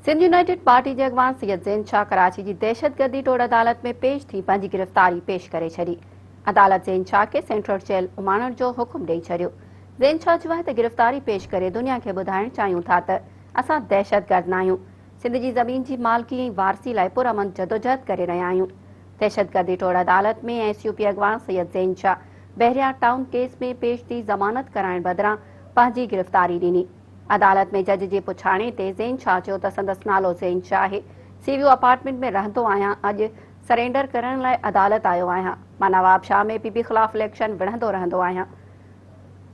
Sindh United party के अगवान सैयद ज़ैन शाह कराची की दहशतगर्दी टोड़ अदालत में पेश थी पंहिंजी गिरफ़्तारी पेश करे छॾी। अदालत ज़ैन शाह के सेंट्रल जेल उमाणण जो हुक्म ॾेई छॾियो। ज़ैन शाह चयो आहे त गिरफ़्तारी पेश करे दुनिया के ॿुधाइण चाहियूं था त असां दहशतगर्द न आहियूं, सिंध जी ज़मीन जी मालिकी ऐं वारसी लाइ पुरअमन जदोजहद करे रहिया आहियूं। दहशतगर्दी टोड़ अदालत में SUP अगवान सैयद ज़ैन शाह बहरिया टाउन केस में पेश थी ज़मानत कराइण बदिरां पंहिंजी गिरफ़्तारी ॾिनी। अदालत में जज जे पुछाणे ते ज़ैन शाह चयो त संदसि नालो ज़ैन शाहे, सीवियो अपार्टमेंट में रहंदो आहियां, अॼु सरेंडर करण लाइ अदालत आयो आहियां, मां नवाब शाह में पीपी ख़िलाफ़ इलेक्शन विढ़ंदो रहंदो आहियां।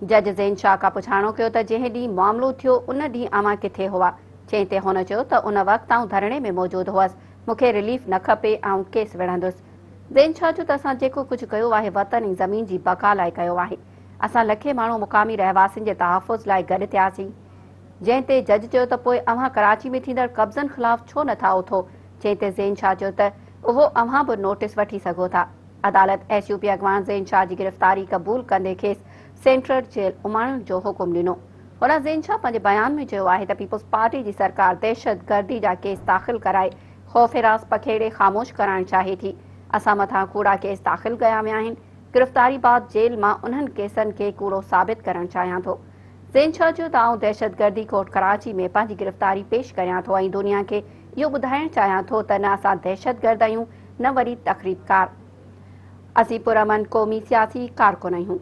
जज ज़ैन शाह खां पुछाणो कयो त जंहिं ॾींहुं मामिलो थियो उन ॾींहुं अव्हां किथे हुआ, जंहिं ते हुन चयो त उन वक़्तु आउं धरणे में मौजूदु हुअसि, मूंखे रिलीफ न खपे, आउं केस विढ़ंदुसि। ज़ैन शाह चयो त असां जेको कुझु कयो आहे वतन ऐं ज़मीन जी बका लाइ कयो आहे। असां लखे माण्हू मुक़ामी रहवासियुनि जे तहफ़ुज़ लाइ गॾु थियासीं। जंहिं ते जज चयो त पोइ अव्हां कराची में थींदड़ कब्ज़नि ख़िलाफ़ छो नथा उथो, जंहिं ते ज़ैन शाह चयो त उहो अव्हां बि नोटिस वठी सघो था। अदालत SUP अगवान ज़ैन शाह जी गिरफ़्तारी क़बूल कंदे खेसि सेंट्रल जेल उमाणण जो हुकुम ॾिनो। हुन ज़ैन शाह पंहिंजे बयान में चयो आहे त पीपुल्स पार्टी जी सरकार दहशतगर्दी जा केस दाख़िल कराए ख़ौफ़-ए-राज़ पखेड़े ख़ामोश कराइण चाहे थी। असां मथां कूड़ा केस दाख़िल कया विया आहिनि। गिरफ़्तारी बाद जेल मां उन्हनि केसनि खे कूड़ो साबित करणु चाहियां थो। ज़ैन शाह चयो त आउं दहशतगर्दी कोर्ट कराची में पंहिंजी गिरफ़्तारी पेश करियां थो ऐं दुनिया खे इहो ॿुधाइण चाहियां थो त न असां दहशतगर्द आहियूं, न वरी तक़रीबकार। असीं पुरअमन क़ौमी सियासी कारकुन आहियूं।